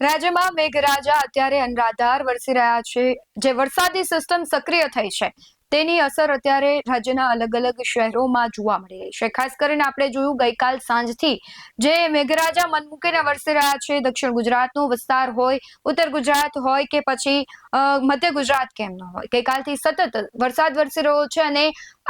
રાજ્યમાં મેઘરાજા અત્યારે અનરાધાર વરસી રહ્યા છે। જે વરસાદી સિસ્ટમ સક્રિય થઈ છે તેની અસર અત્યારે રાજ્યના અલગ અલગ શહેરોમાં જોવા મળી રહી છે। ખાસ કરીને આપણે જોયું ગઈકાલ સાંજથી જે મેઘરાજા મન મૂકીને વરસી રહ્યા છે। દક્ષિણ ગુજરાતનો વિસ્તાર હોય, ઉત્તર ગુજરાત હોય કે પછી મધ્ય ગુજરાત કેમ ન હોય, ગઈકાલથી સતત વરસાદ વરસી રહ્યો છે અને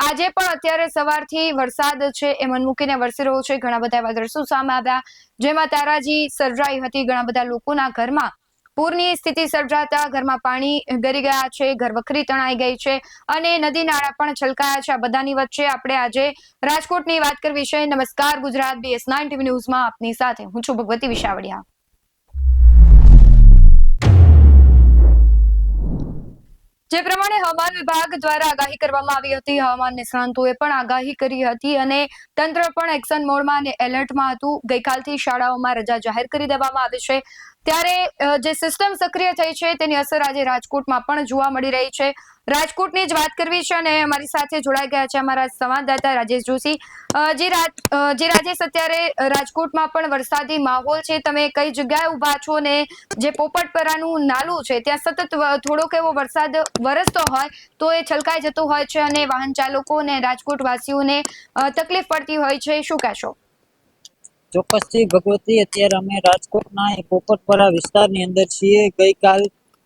આજે પણ અત્યારે સવારથી વરસાદ છે એ મન મૂકીને વરસી રહ્યો છે। ઘણા બધા એવા દ્રશ્યો સામે આવ્યા જેમાં તારાજી સર્જાઈ હતી। ઘણા બધા લોકોના ઘરમાં પૂરની સ્થિતિ સર્જાતા ઘરમાં પાણી ગરી ગયા છે, ઘર વખરી તણાઈ ગઈ છે અને નદી નાળા પણ છલકાયા છે। આ બધાની વચ્ચે આપણે આજે રાજકોટની વાત કરવી છે। નમસ્કાર ગુજરાત, BS9 TV ન્યૂઝમાં આપની સાથે હું છું ભગવતી વિશાવડિયા। જે પ્રમાણે હવામાન વિભાગ દ્વારા આગાહી કરવામાં આવી હતી, હવામાન નિષ્ણાંતોએ પણ આગાહી કરી હતી અને તંત્ર પણ એક્શન મોડમાં અને એલર્ટમાં હતું। ગઈકાલથી શાળાઓમાં રજા જાહેર કરી દેવામાં આવી છે। ત્યારે જે સિસ્ટમ સક્રિય થઈ છે તેની અસર આજે રાજકોટમાં પણ જોવા મળી રહી છે। રાજકોટની જ વાત કરવી છે અને અમારી સાથે જોડાઈ ગયા છે અમારા સંવાદદાતા રાજેશ જોશી। રાજેશ, અત્યારે રાજકોટમાં પણ વરસાદી માહોલ છે, તમે કઈ જગ્યાએ ઉભા છો ને જે પોપટપરાનું નાલું છે ત્યાં સતત થોડોક એવો વરસાદ વરસતો હોય તો એ છલકાઈ જતો હોય છે અને વાહન ચાલકો અને રાજકોટ વાસીઓને તકલીફ પડતી હોય છે, શું કહેશો? ચોક્કસથી ભગવતી, અત્યારે અમે રાજકોટના પોપટપરા વિસ્તારની અંદર છીએ। ગઈકાલ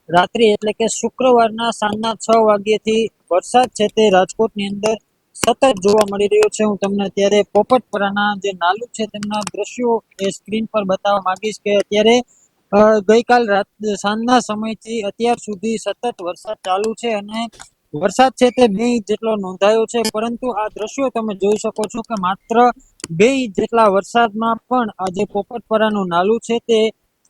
રાત્રિ એટલે કે શુક્રવારના સાંજના 6 વાગ્યાથી વરસાદ છે તે રાજકોટની અંદર સતત જોવા મળી રહ્યો છે। હું તમને અત્યારે પોપટપરાના જે નાલું છે તેમના દ્રશ્યો એ સ્ક્રીન પર બતાવવા માંગીશ કે અત્યારે ગઈકાલ સાંજના સમયથી અત્યાર સુધી સતત વરસાદ ચાલુ છે અને વરસાદ છે તે 2 ઇંચ જેટલો નોંધાયો છે। પરંતુ આ દ્રશ્યો તમે જોઈ શકો છો કે માત્ર 2 ઇંચ જેટલા વરસાદમાં પણ આ જે પોપટપરાનું નાલું છે તે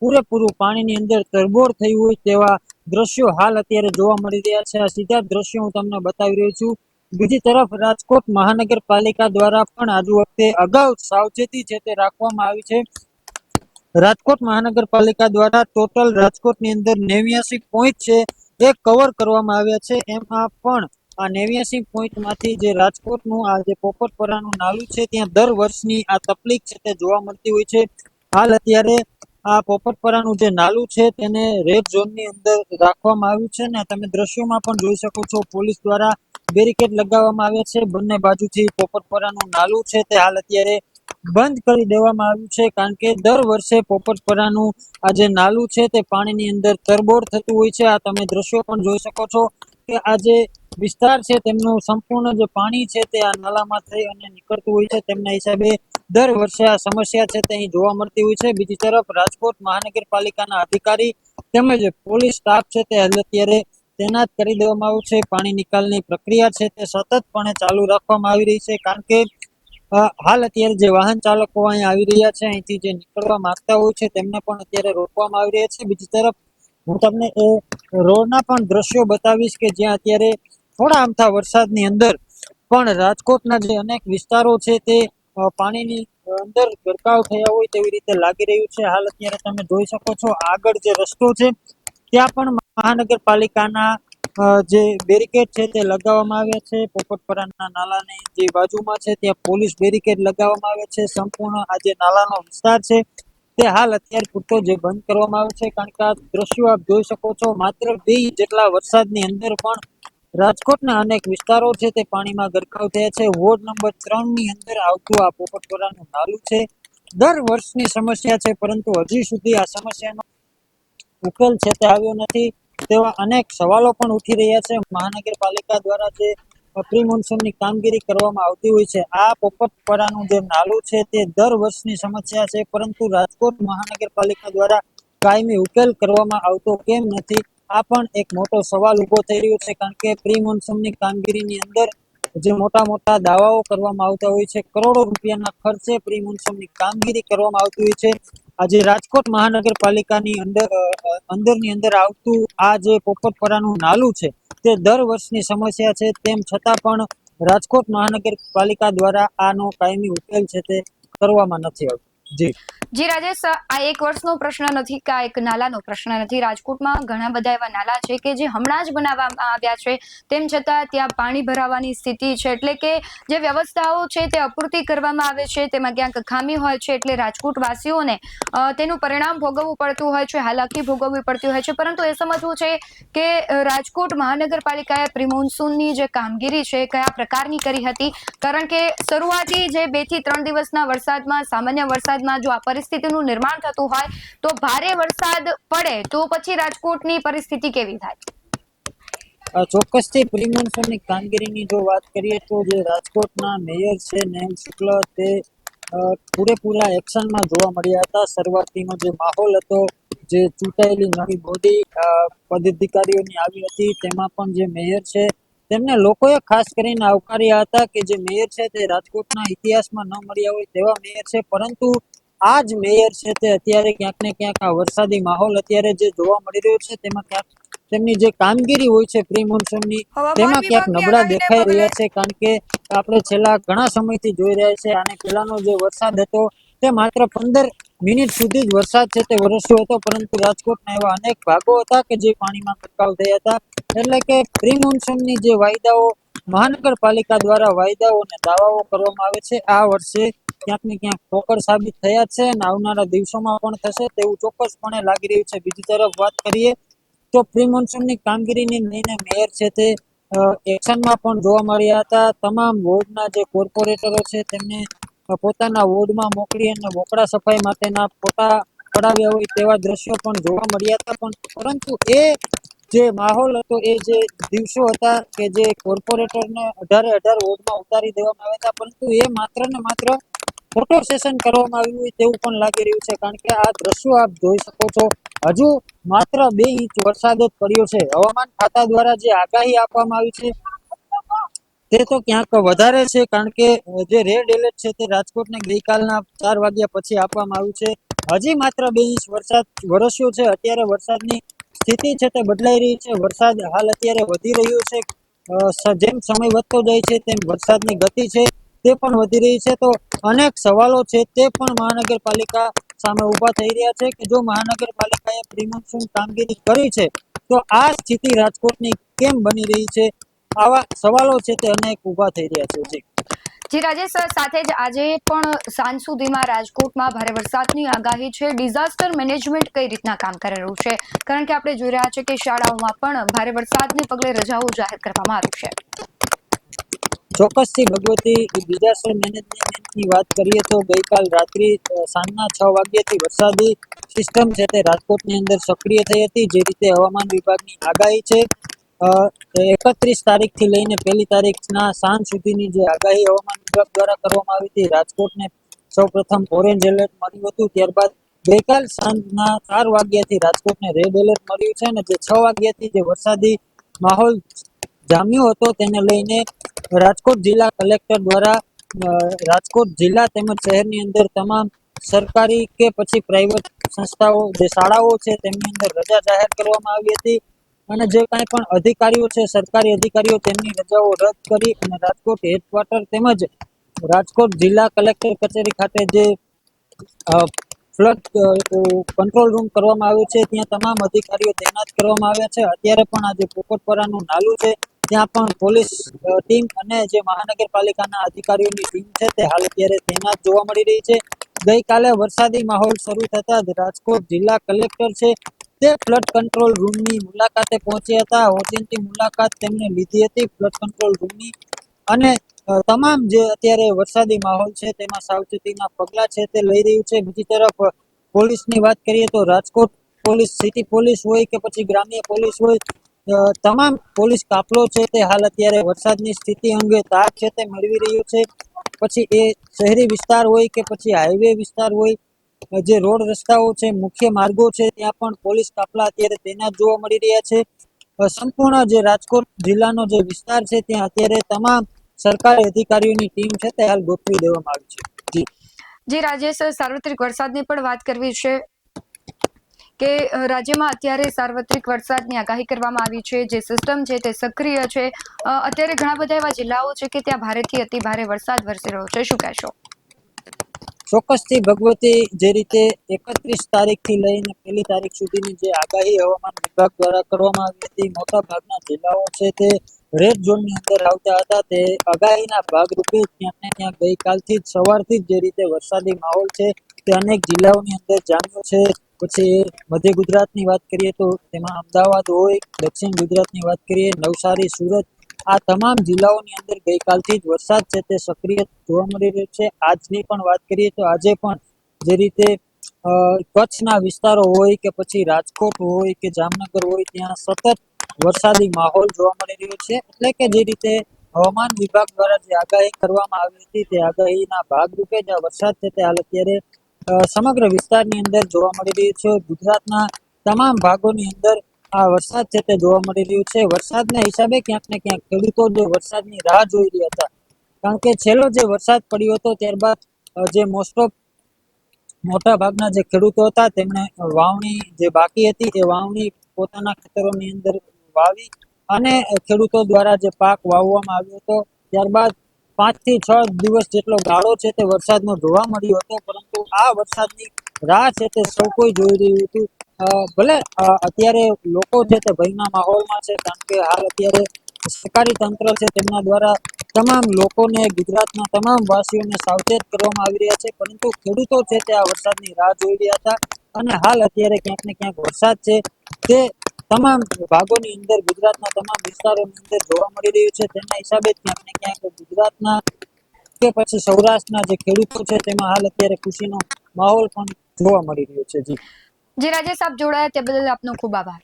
પૂરેપૂરું પાણીની અંદર તરબોળ થયું હોય તેવા દ્રશ્યો હાલ અત્યારે જોવા મળી રહ્યા છે। આ સીધા દ્રશ્યો હું તમને બતાવી રહ્યો છું। બીજી તરફ રાજકોટ મહાનગરપાલિકા દ્વારા પણ આજુ વખતે અગાઉ સાવચેતી છે તે રાખવામાં આવી છે। રાજકોટ મહાનગરપાલિકા દ્વારા ટોટલ રાજકોટની અંદર 89 પોઈન્ટ છે એ કવર કરવામાં આવ્યા છે। એમાં પણ આ 89 પોઈન્ટમાંથી જે રાજકોટનું આ જે પોપટપરાનું નાલું છે ત્યાં દર વર્ષની આ તકલીફ છે તે જોવા મળતી હોય છે। હાલ અત્યારે આ પોપટપરાનું જે નાલું છે તેને રેડ ઝોનની અંદર રાખવામાં આવ્યું છે ને તમે દ્રશ્યોમાં પણ જોઈ શકો છો, પોલીસ દ્વારા બેરિકેડ લગાવવામાં આવ્યા છે। બંને બાજુથી પોપટપરાનું નાલું છે તે હાલ અત્યારે બંધ કરી દેવામાં આવ્યું છે, કારણ કે દર વર્ષે પોપટપરાનું આ જે નાલું છે તે પાણીની અંદર તરબોળ થતું હોય છે। આ તમે દ્રશ્યો પણ જોઈ શકો છો કે આ જે વિસ્તાર છે તેમનું સંપૂર્ણ જે પાણી છે તે આ નાલામાં થઈ અને નીકળતું હોય છે। તેમના હિસાબે દર વર્ષે આ સમસ્યા છે તે અહીં જોવા મળતી હોય છે। બીજી તરફ રાજકોટ મહાનગરપાલિકાના અધિકારી તેમજ પોલીસ સ્ટાફ છે તે અત્યારે તૈનાત કરી દેવામાં આવ્યું છે। પાણી નિકાલની પ્રક્રિયા છે તે સતતપણે ચાલુ રાખવામાં આવી રહી છે, કારણ કે હાલ અત્યારે જે વાહન ચાલકો અહીં આવી રહ્યા છે, અહીંથી જે નીકળવા માંગતા હોય છે તેમને પણ અત્યારે રોકવામાં આવી રહ્યા છે। બીજી તરફ હું તમને એ રોડના પણ દ્રશ્યો બતાવીશ કે જ્યાં અત્યારે થોડા અમથા વરસાદની અંદર પણ રાજકોટના જે અનેક વિસ્તારો છે તે પાણીની અંદર ગરકાવ થયા હોય તેવી રીતે લાગી રહ્યું છે। હાલ અત્યારે તમે જોઈ શકો છો આગળ જે રસ્તો છે ત્યાં પણ મહાનગરપાલિકાના જે બેરિકેડ છે તે લગાવવામાં આવ્યા છે। પોપટપરાના નાલાની જે બાજુમાં છે ત્યાં પોલીસ બેરિકેડ લગાવવામાં આવે છે। સંપૂર્ણ આ જે નાલાનો વિસ્તાર છે તે હાલ અત્યારે પૂરતો જે બંધ કરવામાં આવ્યો છે, કારણ કે આ દ્રશ્યો આપ જોઈ શકો છો માત્ર 2 ઇંચ જેટલા વરસાદની અંદર પણ રાજકોટના અનેક વિસ્તારો છે તે પાણીમાં ગરકાવ થયા છે। વોર્ડ નંબર 3 ની અંદર આવતું આ પોપટપરાનું નાલું છે દર વર્ષની સમસ્યા છે, પરંતુ હજી સુધી આ સમસ્યાનો ઉકેલ છે તે આવ્યો નથી તેવા અનેક સવાલો પણ ઉઠી રહ્યા છે। મહાનગરપાલિકા દ્વારા જે પ્રી મોન્સૂનની કામગીરી કરવામાં આવતી હોય છે, આ પોપટપરાનું જે નાલું છે તે દર વર્ષની સમસ્યા છે, પરંતુ રાજકોટ મહાનગરપાલિકા દ્વારા કાયમી ઉકેલ કરવામાં આવતો કેમ નથી, આ પણ એક મોટો સવાલ ઉભો થઈ રહ્યો છે। કારણ કે પ્રી મોન્સૂનની કામગીરીની અંદર જે મોટા મોટા દાવાઓ કરવામાં આવતા હોય છે, કરોડો રૂપિયાના ખર્ચે પ્રી મોન્સૂનની કામગીરી કરવામાં આવતી હોય છે। આજે રાજકોટ મહાનગરપાલિકાની અંદરની અંદર આવતું આ જે પોપટપરાનું નાલું છે તે દર વર્ષની સમસ્યા છે, તેમ છતાં પણ રાજકોટ મહાનગરપાલિકા દ્વારા આનો કાયમી ઉકેલ છે તે કરવામાં નથી આવતો। જી રાજેશ, આ એક વર્ષનો પ્રશ્ન નથી કે આ એક નાલાનો પ્રશ્ન નથી. રાજકોટમાં ઘણા બધા એવા નાલા છે કે જે હમણાં જ બનાવવામાં આવ્યા છે, તેમ છતાં ત્યાં પાણી ભરાવાની સ્થિતિ છે. એટલે કે જે વ્યવસ્થાઓ છે તે અપૂરતી કરવામાં આવે છે, તેમાં ક્યાંક ખામી હોય છે. એટલે રાજકોટવાસીઓને તેનું પરિણામ ભોગવવું પડતું હોય છે, હાલાકી ભોગવવી પડતી હોય છે. પરંતુ એ સમજવું છે કે રાજકોટ મહાનગરપાલિકાએ પ્રી મોન્સૂનની જે કામગીરી છે કયા પ્રકારની કરી હતી. કારણ કે શરૂઆતી જે 2 થી 3 દિવસના વરસાદમાં, સામાન્ય વરસાદમાં જો આ પરિસ્થિતિનું નિર્માણ થતું હોય તો ભારે વરસાદ પડે તો પછી રાજકોટની પરિસ્થિતિ કેવી થાય? ચોક્કસથી પ્રી મોન્સૂનની કામગીરીની જો વાત કરીએ તો જે રાજકોટના મેયર છે નેલ શુક્લ તે પૂરેપૂરા એક્શનમાં જોવા મળ્યા હતા. શરૂઆતીનો જે માહોલ હતો, જે ચૂંટાયેલી નવી બોડી પદાધિકારીઓની આવી હતી, તેમાં પણ જે મેયર છે તેમને લોકોએ ખાસ કરીને આવકાર્યા હતા કે જે મેયર છે તે રાજકોટના ઇતિહાસમાં ન મળ્યા હોય તેવા મેયર છે. પરંતુ આ જ મેયર છે તે અત્યારે ક્યાંક ને ક્યાંક આ વરસાદી માહોલ અત્યારે જે જોવા મળી રહ્યો છે તેમાં ક્યાંક તેમની જે કામગીરી હોય છે પ્રી મોન્સૂનની તેમાં ક્યાંક નબળા દેખાઈ રહ્યા છે. કારણ કે આપણે છેલ્લા ઘણા સમયથી જોઈ રહ્યા છે, આને પહેલાનો જે વરસાદ હતો તે માત્ર 15 મિનિટ સુધી જ વરસાદ છે તે વરસ્યો હતો. પરંતુ રાજકોટના એવા અનેક ભાગો હતા કે જે પાણીમાં ગરકાવ થયા હતા. એટલે કે પ્રી મોન્સૂનની જે વાયદાઓ મહાનગરપાલિકા દ્વારા વાયદાઓ અને દાવાઓ કરવામાં આવે છે, આ વર્ષે ક્યાંક ને ક્યાંક પોકળ સાબિત થયા છે અને આવનારા દિવસોમાં પણ થશે તેવું ચોક્કસપણે લાગી રહ્યું છે. બીજી તરફ વાત કરીએ તો પ્રી મોન્સૂનની કામગીરીને લઈને મેયર છે તે એક્શનમાં પણ જોવા મળ્યા હતા. તમામ વોર્ડના જે કોર્પોરેટરો છે તેમને પોતાના વોર્ડમાં મોકલી અને વોકડા સફાઈ માટેના ફોટા પડાવ્યા હોય તેવા દ્રશ્યો પણ જોવા મળ્યા હતા. પરંતુ એ જે માહોલ હતો, એ જે દિવસો હતા કે જે કોર્પોરેટરને 18 વોર્ડમાં ઉતારી દેવામાં આવ્યા હતા, પરંતુ એ માત્ર ને માત્ર ફોટો સેશન કરવામાં આવ્યું હોય તેવું પણ લાગી રહ્યું છે. કારણ કે આ દ્રશ્યો આપ જોઈ શકો છો, હજુ માત્ર 2 ઇંચ વરસાદ જ પડ્યો છે. હવામાન ખાતા દ્વારા જે આગાહી આપવામાં આવી છે તે તો ક્યાંક વધારે છે. કારણ કે જે રેડ એલર્ટ છે તે રાજકોટને ગઈકાલના 4 વાગ્યા પછી આપવામાં આવ્યું છે. હજી માત્ર 2 ઇંચ વરસાદ વરસ્યો છે. અત્યારે વરસાદની સ્થિતિ છે તે બદલાઈ રહી છે. વરસાદ હાલ અત્યારે વધી રહ્યો છે. જેમ સમય વધતો જાય છે તેમ વરસાદની ગતિ છે તે પણ વધી રહી છે. તો અનેક સવાલો છે તે પણ મહાનગરપાલિકા સામે ઉભા થઈ રહ્યા છે કે જો મહાનગરપાલિકાએ પ્રી મોન્સૂન કામગીરી કરી છે તો આ સ્થિતિ રાજકોટની કેમ બની રહી છે? આવા સવાલો છે તે અનેક ઉભા થઈ રહ્યા છે. રાજેશ, સાથે જ આજે પણ સાંજ સુધીમાં રાજકોટમાં ભારે વરસાદની આગાહી છે. ડિઝાસ્ટર મેનેજમેન્ટ કઈ રીતના કામ કરી રહ્યું છે? કારણ કે આપણે જોઈ રહ્યા છે કે શાળાઓમાં પણ ભારે વરસાદને પગલે રજાઓ જાહેર કરવામાં આવી છે. ચોક્કસથી ભગવતી, ડિઝાસ્ટર મેનેજમેન્ટની વાત કરીએ તો ગઈકાલ રાત્રિ સાંજના 6 વાગ્યાથી વરસાદી સિસ્ટમ છે તે રાજકોટની અંદર સક્રિય થઈ હતી. જે રીતે હવામાન વિભાગની આગાહી છે 31 તારીખથી લઈને 1 તારીખના સાંજ સુધીની જે આગાહી હવામાન વિભાગ દ્વારા કરવામાં આવી હતી, રાજકોટને સૌપ્રથમ ઓરેન્જ એલર્ટ મળ્યું હતું. ત્યારબાદ ગઈકાલ સાંજના 4 વાગ્યાથી રાજકોટને રેડ એલર્ટ મળ્યું છે અને જે 6 વાગ્યાથી જે વરસાદી માહોલ જામ્યો હતો તેને લઈને રાજકોટ જિલ્લા કલેક્ટર દ્વારા રાજકોટ જિલ્લા તેમજ શહેરની અંદર તમામ સરકારી કે પછી પ્રાઇવેટ સંસ્થાઓ, જે શાળાઓ છે તેમની અંદર રજા જાહેર કરવામાં આવી હતી અને જે કાંઈ પણ અધિકારીઓ છે, સરકારી અધિકારીઓ, તેમની રજાઓ રદ કરી અને રાજકોટ હેડક્વાર્ટર તેમજ રાજકોટ જિલ્લા કલેક્ટર કચેરી ખાતે જે ફ્લડ કંટ્રોલ રૂમ કરવામાં આવ્યો છે ત્યાં તમામ અધિકારીઓ તૈનાત કરવામાં આવ્યા છે. અત્યારે પણ આ જે પોપટપરાનું નાલું છે ત્યાં પણ પોલીસ ટીમ અને જે મહાનગરપાલિકાના અધિકારીઓની ટીમ છે તે હાલ અત્યારે તૈનાત જોવા મળી રહી છે. ગઈકાલે વરસાદી માહોલ શરૂ થતા જ રાજકોટ જિલ્લા કલેક્ટર છે તે ફ્લડ કંટ્રોલ રૂમની મુલાકાતે પહોંચ્યા હતા. ઓચિંતી મુલાકાત તેમને લીધી હતી ફ્લડ કંટ્રોલ રૂમની અને તમામ જે અત્યારે વરસાદી માહોલ છે તેમાં સાવચેતીના પગલા છે તે લઈ રહ્યું છે. બીજી તરફ પોલીસની વાત કરીએ તો રાજકોટ પોલીસ, સિટી પોલીસ હોય કે પછી ગ્રામ્ય પોલીસ હોય, તમામ પોલીસ કાફલો છે તે હાલ અત્યારે વરસાદની સ્થિતિ અંગે તાગ છે તે મેળવી રહ્યો છે. પછી એ શહેરી વિસ્તાર હોય કે પછી હાઈવે વિસ્તાર હોય, જે રોડ રસ્તાઓ છે, મુખ્ય માર્ગો છે, ત્યાં પણ પોલીસ કાફલા અત્યારે તૈનાત જોવા મળી રહ્યા છે. સંપૂર્ણ જે રાજકોટ જિલ્લાનો જે વિસ્તાર છે ત્યાં અત્યારે તમામ સરકારી અધિકારીઓની ટીમ છે તે હાલ ગોઠવી દેવામાં આવી છે. રાજેશ, સાર્વત્રિક વરસાદની પણ વાત કરવી છે કે રાજ્યમાં અત્યારે સાર્વત્રિક વરસાદની આગાહી કરવામાં આવી છે. જે સિસ્ટમ છે તે સક્રિય છે. અત્યારે ઘણા બધા એવા જિલ્લાઓ છે કે ત્યાં ભારેથી અતિ ભારે વરસાદ વરસી રહ્યો છે. શું કહેશો? ચોક્કસથી ભગવતી જે રીતે 31 તારીખથી લઈને 1 તારીખ સુધીની જે આગાહી હવામાન વિભાગ દ્વારા કરવામાં આવી હતી, મોટા ભાગના જિલ્લાઓ છે તે રેડ ઝોનની અંદર આવતા હતા. તે આગાહીના ભાગરૂપે ક્યાંક ને ક્યાંક ગઈકાલથી જ સવારથી જ જે રીતે વરસાદી માહોલ છે તે અનેક જિલ્લાઓની અંદર જામ્યો છે. પછી મધ્ય ગુજરાતની વાત કરીએ તો તેમાં અમદાવાદ હોય, દક્ષિણ ગુજરાતની વાત કરીએ નવસારી, સુરત, આ તમામ જિલ્લાઓની અંદર ગઈકાલથી જ વરસાદ છે તે સક્રિય જોવા મળી રહ્યો છે. આજની પણ વાત કરીએ તો આજે પણ જે રીતે કચ્છના વિસ્તારો હોય કે પછી રાજકોટ હોય કે જામનગર હોય ત્યાં સતત વરસાદી માહોલ જોવા મળી રહ્યો છે. એટલે કે જે રીતે હવામાન વિભાગ દ્વારા જે આગાહી કરવામાં આવી હતી તે આગાહીના ભાગરૂપે જ આ વરસાદ છે તે હાલ અત્યારે સમગ્ર વિસ્તારની અંદર જોવા મળી રહ્યું છે. ગુજરાતના તમામ ભાગોની અંદર આ વરસાદ છે તે જોવા મળી રહ્યું છે. વરસાદના હિસાબે ક્યાંક ને ક્યાંક ખેડૂતો જે વરસાદની રાહ જોઈ રહ્યા હતા, કારણ કે છેલ્લો જે વરસાદ પડ્યો હતો ત્યારબાદ જે મોસ્ટ ઓફ મોટા ભાગના જે ખેડૂતો હતા તેમણે વાવણી જે બાકી હતી એ વાવણી પોતાના ખેતરોની અંદર વાવી અને ખેડૂતો દ્વારા જે પાક વાવવામાં આવ્યો હતો ત્યારબાદ 5 થી 6 દિવસ જેટલો ગાળો છે તે વરસાદનો જોવા મળ્યો હતો. પરંતુ આ વરસાદની રાહ છે તે સૌ કોઈ જોઈ રહ્યું હતું. ભલે અત્યારે લોકો છે તે ભયના માહોલમાં છે, કારણ કે હાલ અત્યારે સરકારી તંત્ર છે તેમના દ્વારા તમામ લોકોને, ગુજરાતના તમામ વાસીઓને સાવચેત કરવામાં આવી રહ્યા છે. પરંતુ ખેડૂતો છે તે આ વરસાદની રાહ જોઈ રહ્યા હતા અને હાલ અત્યારે ક્યાંક ને ક્યાંક વરસાદ છે તે તમામ ભાગોની અંદર, ગુજરાતના તમામ વિસ્તારોની અંદર જોવા મળી રહ્યું છે. તેના હિસાબે ક્યાંક ને ક્યાંક ગુજરાતના કે પછી સૌરાષ્ટ્રના જે ખેડૂતો છે તેમાં હાલ અત્યારે ખુશીનો માહોલ પણ જોવા મળી રહ્યો છે. જી રાજેશ, આપ જોડાયા તે બદલ આપનો ખૂબ આભાર.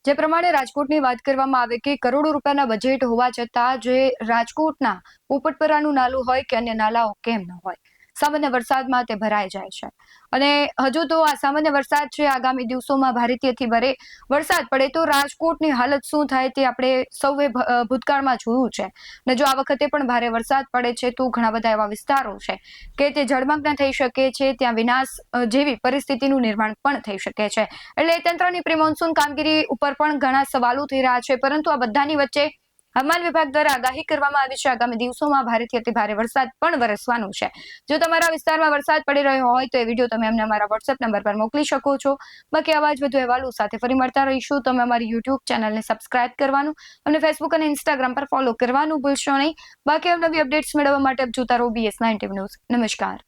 જે પ્રમાણે રાજકોટની વાત કરવામાં આવે કે કરોડો રૂપિયાના બજેટ હોવા છતાં જે રાજકોટના પોપટપરાનું નાલું હોય કે અન્ય નાલાઓ કેમ ન હોય, સામાન્ય વરસાદમાં તે ભરાઈ જાય છે. અને હજુ તો આ સામાન્ય વરસાદ છે, આગામી દિવસોમાં ભારેથી અતિ ભારે વરસાદ પડે તો રાજકોટની હાલત શું થાય તે આપણે સૌએ ભૂતકાળમાં જોયું છે. અને જો આ વખતે પણ ભારે વરસાદ પડે છે તો ઘણા બધા એવા વિસ્તારો છે કે તે જળમગ્ન થઈ શકે છે, ત્યાં વિનાશ જેવી પરિસ્થિતિનું નિર્માણ પણ થઈ શકે છે. એટલે તંત્રની પ્રી મોન્સૂન કામગીરી ઉપર પણ ઘણા સવાલો થઈ રહ્યા છે. પરંતુ આ બધાની વચ્ચે હવામાન વિભાગ દ્વારા આગાહી કરવામાં આવી છે આગામી દિવસોમાં ભારેથી અતિ ભારે વરસાદ પણ વરસવાનો છે. જો તમારા વિસ્તારમાં વરસાદ પડી રહ્યો હોય તો એ વિડીયો તમે અમને અમારા વોટ્સએપ નંબર પર મોકલી શકો છો. બાકી આવા જ વધુ અહેવાલો સાથે ફરી મળતા રહીશું. તમે અમારી યુટ્યુબ ચેનલને સબસ્ક્રાઇબ કરવાનું અને ફેસબુક અને ઇન્સ્ટાગ્રામ પર ફોલો કરવાનું ભૂલશો નહીં. બાકી નવી અપડેટ્સ મેળવવા માટે જોતા રહો BS19 ન્યૂઝ. નમસ્કાર.